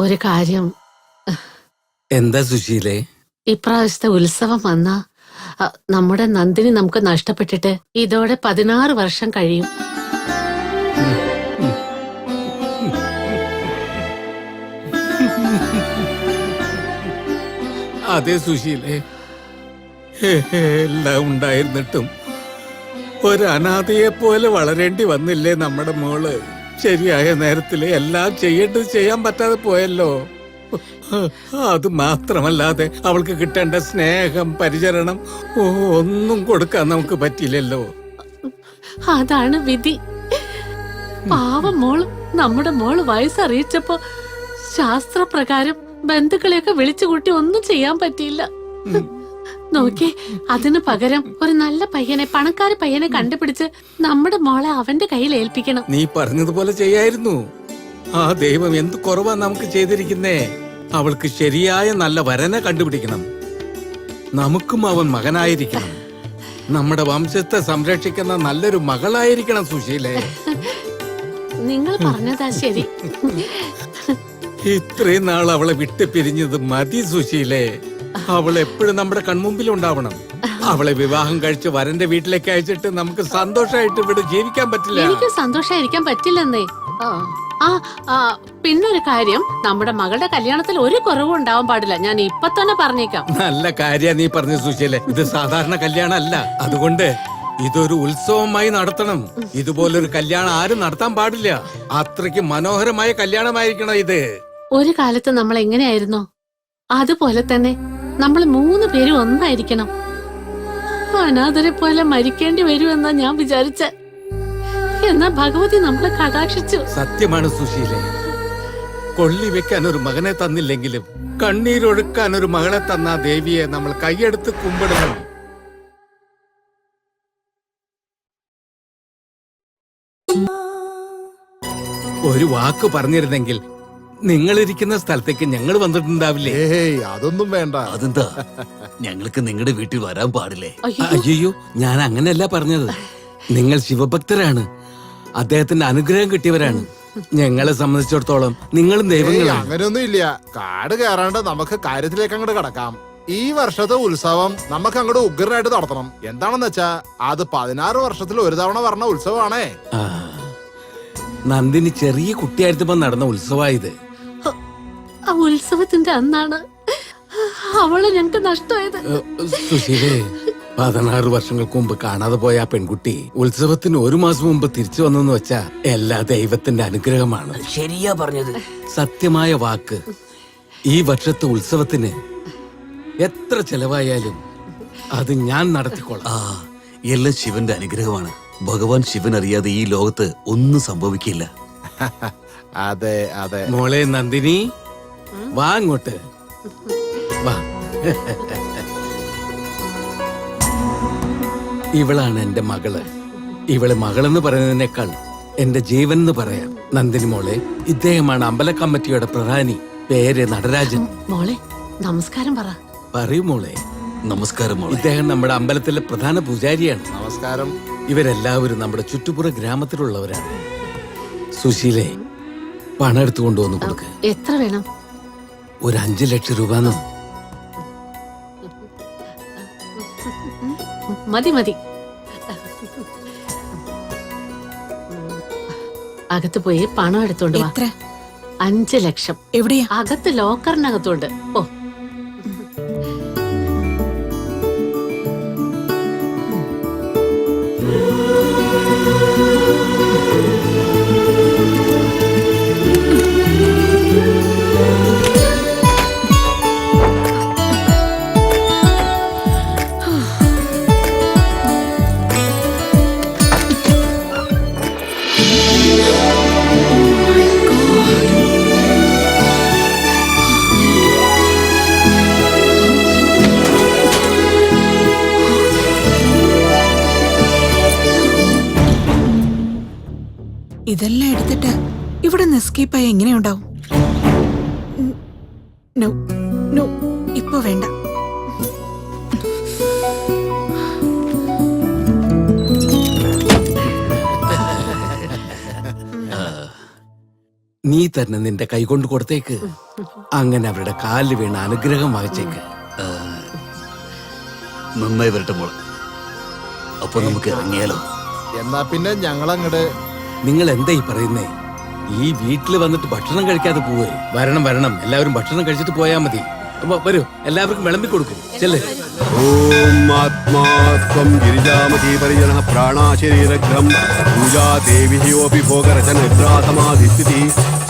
ഒരു കാര്യം, എന്താ സുശീലേ? ഇപ്രാവശ്യത്തെ ഉത്സവം വന്നാ നമ്മുടെ നന്ദിനി നമുക്ക് നഷ്ടപ്പെട്ടിട്ട് ഇതോടെ 16 വർഷം കഴിയും. അതെ സുശീലേ, എല്ലാം ഉണ്ടായിരുന്നിട്ടും ഒരു അനാഥയെ പോലെ വളരേണ്ടി വന്നില്ലേ നമ്മുടെ മോള്? ശരിയായ നേരത്തില് എല്ലാം ചെയ്യേണ്ടത് ചെയ്യാൻ പറ്റാതെ പോയല്ലോ. അത് മാത്രമല്ലാതെ അവൾക്ക് കിട്ടേണ്ട സ്നേഹം, പരിചരണം ഒന്നും കൊടുക്കാൻ നമുക്ക് പറ്റില്ലല്ലോ. അതാണ് വിധി. പാവം മോള്, നമ്മുടെ മോള് വയസ്സറിയിച്ചപ്പോ ശാസ്ത്രപ്രകാരം ബന്ധുക്കളെയൊക്കെ വിളിച്ചുകൂട്ടി ഒന്നും ചെയ്യാൻ പറ്റിയില്ല. നോക്കി, അതിനു പകരം ഒരു നല്ല പയ്യനെ, പണക്കാര പയ്യനെ കണ്ടുപിടിച്ച് നമ്മുടെ മോളെ അവന്റെ കയ്യിൽ ഏൽപ്പിക്കണം. നീ പറഞ്ഞതുപോലെ ചെയ്യായിരുന്നു. ആ ദൈവം എന്ത് കുറവാ നമുക്ക് ചെയ്തിരിക്കുന്നേ. അവൾക്ക് ശരിയായ നല്ല വരനെ കണ്ടുപിടിക്കണം. നമുക്കും അവൻ മകനായിരിക്കണം. നമ്മുടെ വംശത്തെ സംരക്ഷിക്കുന്ന നല്ലൊരു മകളായിരിക്കണം സുശീലേ. നിങ്ങൾ പറഞ്ഞതാ ശരി. ഇത്രയും നാൾ അവളെ വിട്ട് പിരിഞ്ഞത് മതി സുശീലേ. അവൾ എപ്പോഴും നമ്മുടെ കൺമുമ്പിൽ ഉണ്ടാവണം. അവളെ വിവാഹം കഴിച്ച് വരന്റെ വീട്ടിലേക്ക് അയച്ചിട്ട് നമുക്ക് സന്തോഷമായിട്ട് ഇവിടെ ജീവിക്കാൻ പറ്റില്ല. എനിക്ക് സന്തോഷായിരിക്കാൻ പറ്റില്ലെന്നേ. പിന്നൊരു കാര്യം, നമ്മുടെ മകളുടെ കല്യാണത്തിൽ ഒരു കുറവും ഉണ്ടാവാൻ പാടില്ല. ഞാൻ ഇപ്പൊ തന്നെ പറഞ്ഞേക്കാം. നല്ല കാര്യ നീ പറഞ്ഞു സുശീലേ. ഇത് സാധാരണ കല്യാണം അല്ല. അതുകൊണ്ട് ഇതൊരു ഉത്സവമായി നടത്തണം. ഇതുപോലൊരു കല്യാണം ആരും നടത്താൻ പാടില്ല. അത്രയ്ക്ക് മനോഹരമായ കല്യാണമായിരിക്കണം ഇത്. ഒരു കാലത്ത് നമ്മൾ എങ്ങനെയായിരുന്നോ അതുപോലെ തന്നെ നമ്മൾ 3 പേരും ഒന്നായിരിക്കണം. അനാഥരെ പോലെ മരിക്കേണ്ടി വരുമെന്നാ ഞാൻ വിചാരിച്ച. എന്നാ ഭഗവതി നമ്മളെ കടാക്ഷിച്ചു. സത്യമാണ് സുശീലേ. കൊള്ളി വെക്കാൻ ഒരു മകനെ തന്നില്ലെങ്കിലും കണ്ണീരൊഴുക്കാൻ ഒരു മകളെ തന്ന ദേവിയെ നമ്മൾ കൈയെടുത്ത് കുമ്പിടണം. ഒരു വാക്ക് പറഞ്ഞിരുന്നെങ്കിൽ നിങ്ങളിരിക്കുന്ന സ്ഥലത്തേക്ക് ഞങ്ങൾ വന്നിട്ടുണ്ടാവില്ലേ? അതൊന്നും വേണ്ട. അതെന്താ, ഞങ്ങൾക്ക് നിങ്ങളുടെ വീട്ടിൽ വരാൻ പാടില്ലേ? അയ്യോ, ഞാൻ അങ്ങനെയല്ല പറഞ്ഞത്. നിങ്ങൾ ശിവഭക്തരാണ്, അദ്ദേഹത്തിന്റെ അനുഗ്രഹം കിട്ടിയവരാണ്. ഞങ്ങളെ സംബന്ധിച്ചിടത്തോളം നിങ്ങളും ദൈവങ്ങളാണ്. അങ്ങനെയൊന്നും ഇല്ല. കാട് കയറാണ്ട് നമുക്ക് കാര്യത്തിലേക്ക് അങ്ങോട്ട് കടക്കാം. ഈ വർഷത്തെ ഉത്സവം നമുക്ക് അങ്ങോട്ട് ഉഗ്രനായിട്ട് നടത്തണം. എന്താണെന്ന് വെച്ചാ അത് 16 വർഷത്തിൽ ഒരു തവണ പറഞ്ഞ ഉത്സവമാണേ. നന്ദിനി ചെറിയ കുട്ടിയായിരുന്നപ്പോ നടന്ന ഉത്സവായത്. ആ ഉത്സവത്തിന്റെ അന്നാണ് അവളെ ഞങ്ങൾക്ക് നഷ്ടമായത്. സുശീലേ, 16 വർഷങ്ങൾക്ക് മുമ്പ് കാണാതെ പോയ ആ പെൺകുട്ടി ഉത്സവത്തിന് 1 മാസം മുമ്പ് തിരിച്ചു വന്നെന്ന് വെച്ചാ എല്ലാ ദൈവത്തിന്റെ അനുഗ്രഹമാണ്. ശരിയാ പറഞ്ഞത്. സത്യമായ വാക്ക്. ഈ വർഷത്തെ ഉത്സവത്തിന് എത്ര ചെലവായാലും അത് ഞാൻ നടത്തിക്കൊള്ളാം. എല്ലാം ശിവന്റെ അനുഗ്രഹമാണ്. ഭഗവാൻ ശിവൻ അറിയാതെ ഈ ലോകത്ത് ഒന്നും സംഭവിക്കില്ല. അതെ അതെ. മോളെ നന്ദിനി, വാ അങ്ങോട്ട് വാ. ഇവളാണ് എന്റെ മകള്. ഇവള് മകളെന്ന് പറയുന്നതിനേക്കാൾ എന്റെ ജീവൻ എന്ന് പറയാം. നന്ദിനി മോളെ, ഇദ്ദേഹമാണ് അമ്പല കമ്മിറ്റിയുടെ പ്രധാനി. പേര് നടരാജൻ. മോളെ നമസ്കാരം പറ. പറയൂ മോളെ. നമസ്കാരം മോളെ. ഇദ്ദേഹം നമ്മുടെ അമ്പലത്തിലെ പ്രധാന പൂജാരിയാണ്. നമസ്കാരം. ഇവരെല്ലാവരും നമ്മുടെ ചുറ്റുപുറ ഗ്രാമത്തിലുള്ളവരാണ്. സുശീലേ, പണം എടുത്തു കൊണ്ടുവന്ന് കൊടുക്ക്. എത്ര വേണം? ഒരു 5 ലക്ഷം രൂപ. മതി മതി. അകത്ത് പോയി പണം എടുത്തോണ്ട് വാ. 5 ലക്ഷം. എവിടെയാ? അകത്ത് ലോക്കറിനകത്തോണ്ട്. ഓ, ഇതെല്ലാം എടുത്തിട്ട് ഇവിടെ നിന്ന് എസ്കേപ്പ് ആയി എങ്ങനെയുണ്ടാവും? നോ നോ, ഇപ്പൊ വേണ്ട. നീ തന്നെ നിന്റെ കൈകൊണ്ട് കൊടുത്തേക്ക്. അങ്ങനെ അവരുടെ കാലിൽ വീണ അനുഗ്രഹം വാങ്ങിച്ചേക്ക്. നന്നായി വരട്ടെ മോളെ. അപ്പൊ നമുക്ക് ഇറങ്ങിയാലോ? എന്നാ പിന്നെ ഞങ്ങളങ്ങട് നിങ്ങൾ എന്താ ഈ പറയുന്നേ? ഈ വീട്ടിൽ വന്നിട്ട് ഭക്ഷണം കഴിക്കാതെ പോവേ? വരണം വരണം, എല്ലാവരും ഭക്ഷണം കഴിച്ചിട്ട് പോയാ മതി. വരൂ, എല്ലാവർക്കും വിളമ്പി കൊടുക്കും. ചെല്ലേ. ഓം ആത്മാത്വം ഗിരിജാമതി പരിജന പ്രാണാശരീരഗ്രം പൂജാ ദേവിയോപി ഭോഗരചനഗ്രാസമാധിസ്ഥിതി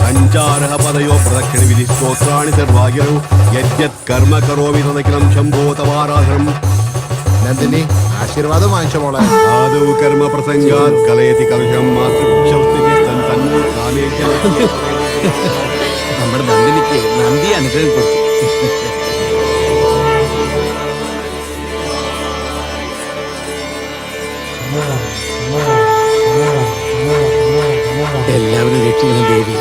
സഞ്ചാര പദയോ പ്രദക്ഷിണ വിധി സ്തോത്രാണി സർവാഗ്യൗ യജ്ഞത് കർമ്മ കരോമി തദഖിലം ശംഭോ തവാരാധനം. നന്ദിനി ആശീർവാദം വാങ്ങിച്ച മോളെ. ആദൗ കർമ്മ പ്രസംഗാത് കലയതി കലുഷം നമ്മുടെ നന്ദിനിക്ക് നന്ദി അനുഗ്രഹം കൊടുത്തു. എല്ലാവരും രക്ഷിക്കണം ദേവി.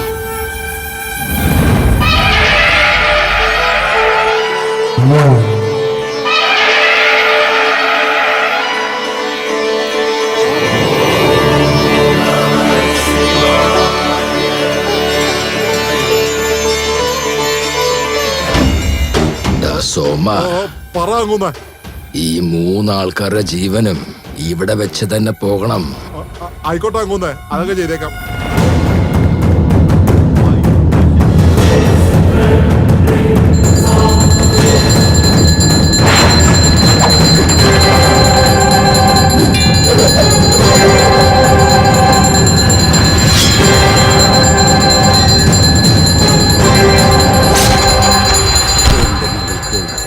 സോമ, പറങ്ങുന്ന ഈ മൂന്നാൾക്കാരുടെ ജീവനും ഇവിടെ വെച്ച് തന്നെ പോകണം. ആയിക്കോട്ടെ അങ്ങൂന്നേ, അതൊക്കെ ചെയ്തേക്കാം.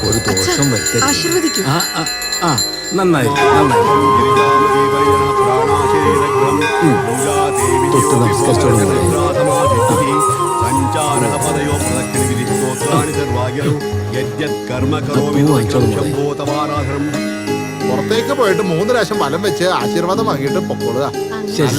ഒരു ദോഷം വരുത്തരുത്. ആശീർവദിക്കൂ. നന്നായി നന്നായി. തൊട്ട് നമസ്കരിച്ചോളൂ. പുറത്തേക്ക് പോയിട്ട് 3 പ്രാവശ്യം വലം വെച്ച് ആശീർവാദം വാങ്ങിയിട്ട് പൊക്കോളുക. ശരി.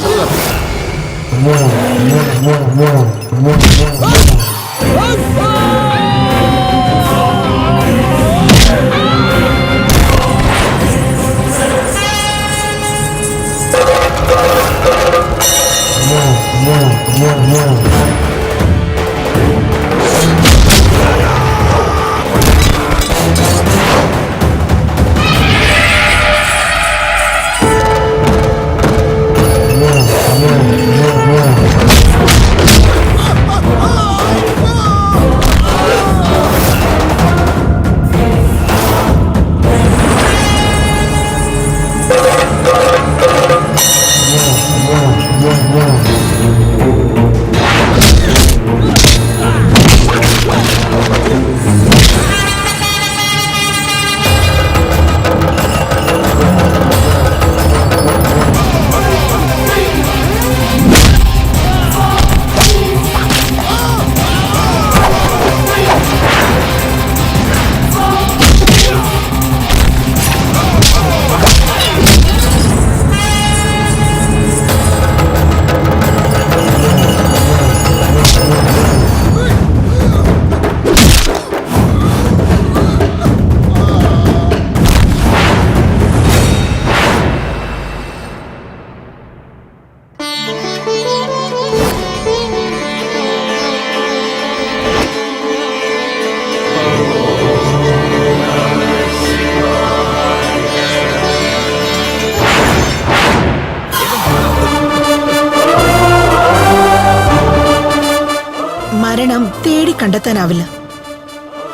മരണം തേടി കണ്ടെത്താനാവില്ല,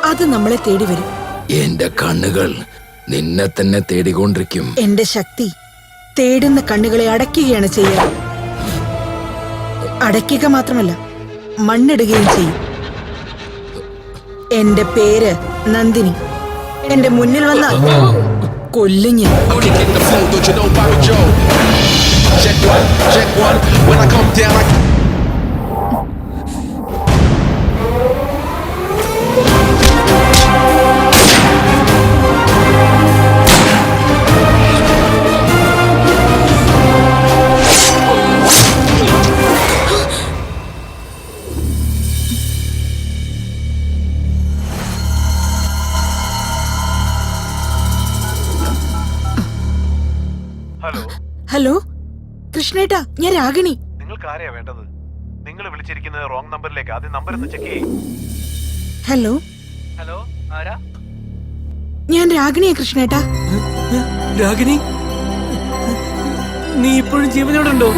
അത് നമ്മളെ തേടി വരും. എന്റെ കണ്ണുകൾ നിന്നെ തന്നെ തേടിക്കൊണ്ടിരിക്കും. എന്റെ ശക്തി തേടുന്ന കണ്ണുകളെ അടയ്ക്കുകയാണ് ചെയ്യുക. അടയ്ക്കുക മാത്രമല്ല, മണ്ണിടുകയും ചെയ്യും. എന്റെ പേര് നന്ദിനി. എന്റെ മുന്നിൽ വന്ന കൊല്ലും ഞാൻ. ഹലോ ഹലോ കൃഷ്ണേട്ടാ, ഞാൻ രാഗിണി. നിങ്ങൾക്ക് ആരെയാ വേണ്ടത്? നിങ്ങൾ വിളിച്ചിരിക്കുന്നത് റോങ് നമ്പറിലേക്ക്. ആദ്യം നമ്പർ ഒന്ന് ചെക്ക് ചെയ്യും. ഹലോ ഹലോ, ആരാ? ഞാൻ രാഗിണിയാ കൃഷ്ണേട്ടാ. രാഗിനി, നീ ഇപ്പോഴും ജീവനോടുണ്ടോ?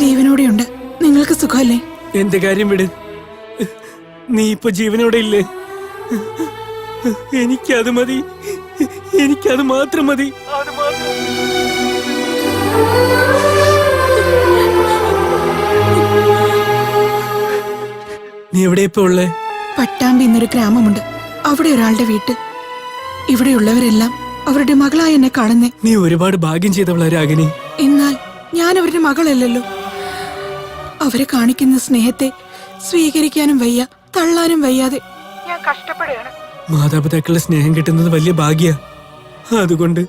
ജീവനോടെയുണ്ട്. നിങ്ങൾക്ക് സുഖമല്ലേ? എന്റെ കാര്യം വിട്. നീ ഇപ്പൊ ജീവനോടെ ഇല്ലേ? എനിക്കത് മതി. എനിക്കത് മാത്രം മതി. നീ എവിടെ ഇപ്പൊ ഉള്ളേ? പട്ടാമ്പി എന്നൊരു ഗ്രാമമുണ്ട്. അവിടെ ഒരാളുടെ വീട്ടിൽ. ഇവിടെയുള്ളവരെല്ലാം അവരുടെ മകളായി എന്നെ കാണുന്നേ. നീ ഒരുപാട് ഭാഗ്യം ചെയ്തവളാ രാഗിനി. എന്നാൽ ഞാൻ അവരുടെ മകളല്ലല്ലോ. അവരെ കാണിക്കുന്ന സ്നേഹത്തെ സ്വീകരിക്കാനും വയ്യ, തള്ളാനും വയ്യാതെ ഞാൻ കഷ്ടപ്പെടുകയാണ്. മാതാപിതാക്കളുടെ സ്നേഹം കിട്ടുന്നത് വലിയ ഭാഗ്യ. അതുകൊണ്ട്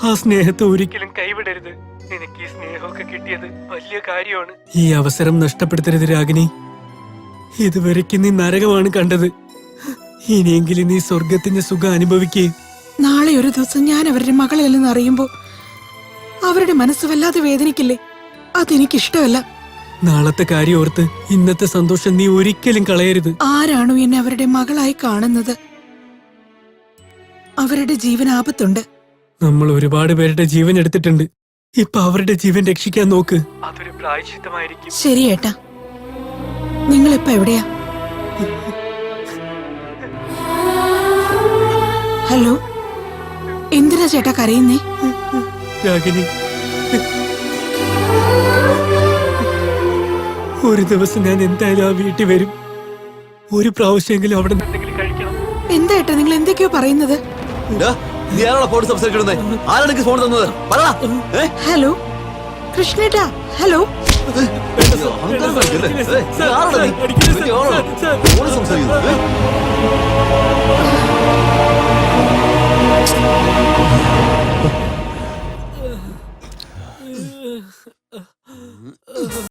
ആ സ്നേഹത്തെ ഒരിക്കലും കൈവിടരുത്. എനിക്ക് ഈ സ്നേഹമൊക്കെ കിട്ടിയത് വലിയ കാര്യമാണ്. ഈ അവസരം നഷ്ടപ്പെടുത്തരുത് രാഗിനി. ഇതുവരെയ്ക്ക് നീ നരകമാണ് കണ്ടത്. ഇനിയെങ്കിലും നീ സ്വർഗത്തിന്റെ സുഖം അനുഭവിക്കേ. നാളെ ഒരു ദിവസം ഞാൻ അവരുടെ മകളല്ലെന്ന് അറിയുമ്പോ അവരുടെ മനസ്സ് വല്ലാതെ വേദനിക്കില്ലേ? അതെനിക്കിഷ്ടമല്ല. നാളത്തെ കാര്യം ഓർത്ത് ഇന്നത്തെ സന്തോഷം നീ ഒരിക്കലും കളയരുത്. ആരാണോ എന്നെ അവരുടെ മകളായി കാണുന്നത് അവരുടെ ജീവൻ ആപത്തുണ്ട്. നമ്മൾ ഒരുപാട് പേരുടെ ജീവൻ എടുത്തിട്ടുണ്ട്. ഇപ്പൊ അവരുടെ ജീവൻ രക്ഷിക്കാൻ നോക്ക്. അതൊരു പ്രായശ്ചിത്തമായിരിക്കും. ശരി ഏട്ടാ. നിങ്ങളിപ്പോ എവിടെയാ? ഹലോ, എന്തിനാ ചേട്ടാ കരയുന്നേ? രാഗിനി, ഒരു ദിവസം ഞാൻ എന്തായാലും ആ വീട്ടിൽ വരും. ഒരു പ്രാവശ്യമെങ്കിലും അവിടെ എന്തെങ്കിലും കഴിക്കണം. എന്താ ഏട്ടാ നിങ്ങൾ എന്തൊക്കെയോ പറയുന്നത്? നീ ആരാണോ ഫോൺ സംസാരിക്കണേ? ആരാണ് ഫോൺ തന്നത്? പറടാ. ഹലോ കൃഷ്ണേട്ടാ. ഹലോ. സംസാരിക്കുന്നത്